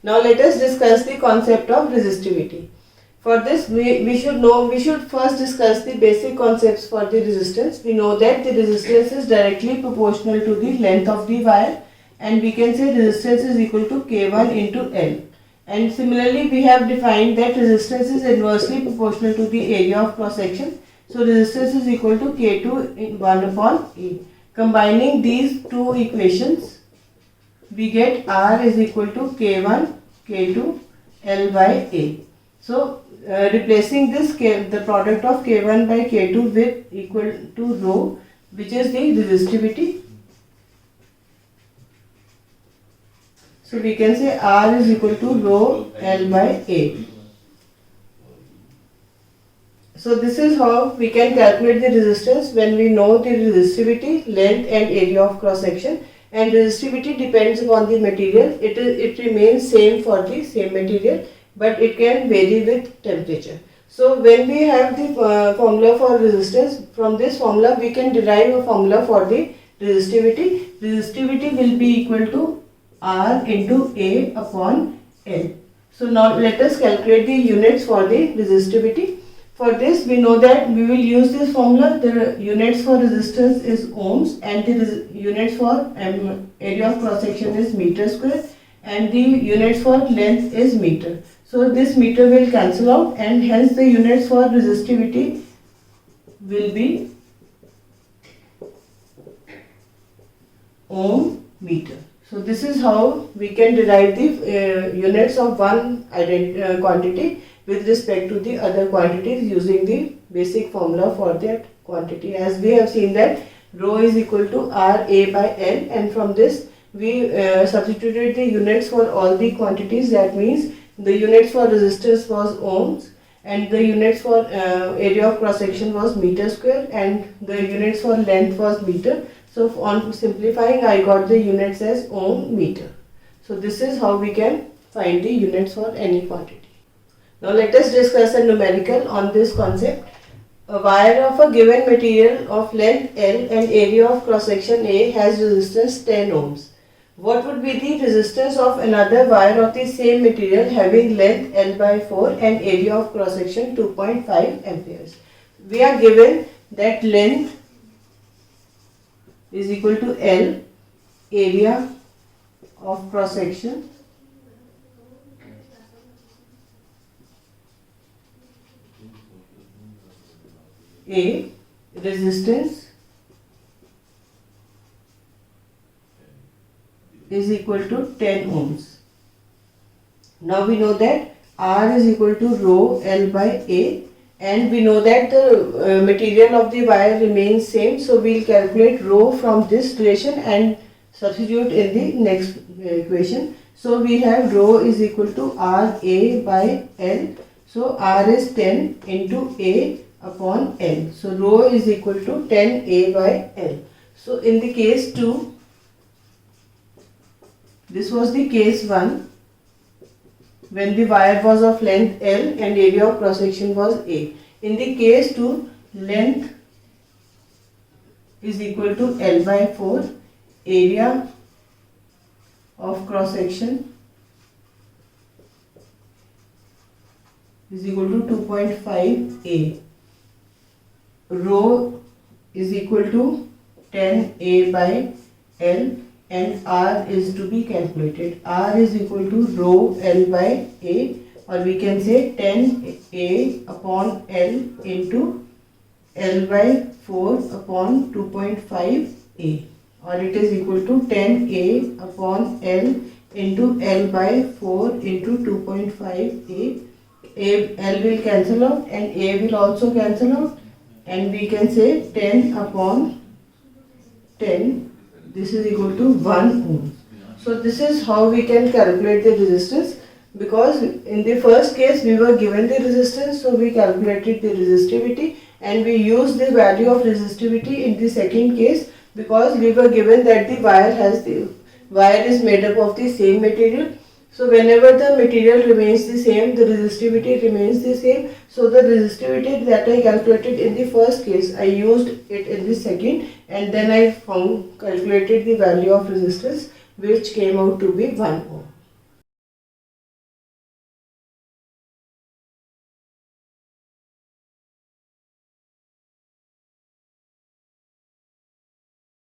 Now let us discuss the concept of resistivity. For this we should first discuss the basic concepts for the resistance. We know that the resistance is directly proportional to the length of the wire, and we can say resistance is equal to K1 into L. And similarly we have defined that resistance is inversely proportional to the area of cross section. So resistance is equal to K2 in 1 upon A. Combining these two equations, we get R is equal to K1 K2 L by A. So replacing this the product of K1 by K2 with equal to rho, which is the resistivity. So we can say R is equal to rho L by A. So this is how we can calculate the resistance when we know the resistivity, length and area of cross section. And resistivity depends upon the material. It remains same for the same material, but it can vary with temperature. So when we have the formula for resistance, from this formula we can derive a formula for the resistivity. Resistivity will be equal to R into A upon L. So now let us calculate the units for the resistivity. For this we know that we will use this formula. The units for resistance is ohms, and the units for area of cross section is meter square, and the units for length is meter. So this meter will cancel out, and hence the units for resistivity will be ohm meter. So this is how we can derive the units of one quantity with respect to the other quantities using the basic formula for that quantity. As we have seen that rho is equal to R A by L, and from this we substituted the units for all the quantities. That means the units for resistance was ohms, and the units for area of cross section was meter square, and the units for length was meter. So on simplifying, I got the units as ohm meter. So this is how we can find the units for any quantity. Now let us discuss a numerical on this concept. A wire of a given material of length L and area of cross section A has resistance 10 ohms. What would be the resistance of another wire of the same material having length L by 4 and area of cross section 2.5 amperes? We are given that length is equal to L, area of cross section A, resistance is equal to 10 ohms. Now we know that R is equal to rho L by A, and we know that the material of the wire remains same, so we will calculate rho from this relation and substitute in the next equation. So we have rho is equal to R A by L. So R is 10 into A upon L. So rho is equal to 10 A by L. So in the case 2, this was the case 1, when the wire was of length L and area of cross section was A. In the case 2, length is equal to L by 4, area of cross section is equal to 2.5 A. Rho is equal to 10 A by L, and R is to be calculated. R is equal to rho L by A, or we can say 10 A upon L into L by 4 upon 2.5 A, or it is equal to 10 A upon L into L by 4 into 2.5 A. L will cancel out and A will also cancel out, and we can say 10 upon 10, this is equal to 1 ohm. So this is how we can calculate the resistance, because in the first case we were given the resistance, so we calculated the resistivity, and we used the value of resistivity in the second case because we were given that the wire is made up of the same material. So whenever the material remains the same, the resistivity remains the same. So the resistivity that I calculated in the first case, I used it in the second, and then I calculated the value of resistance, which came out to be 1 ohm.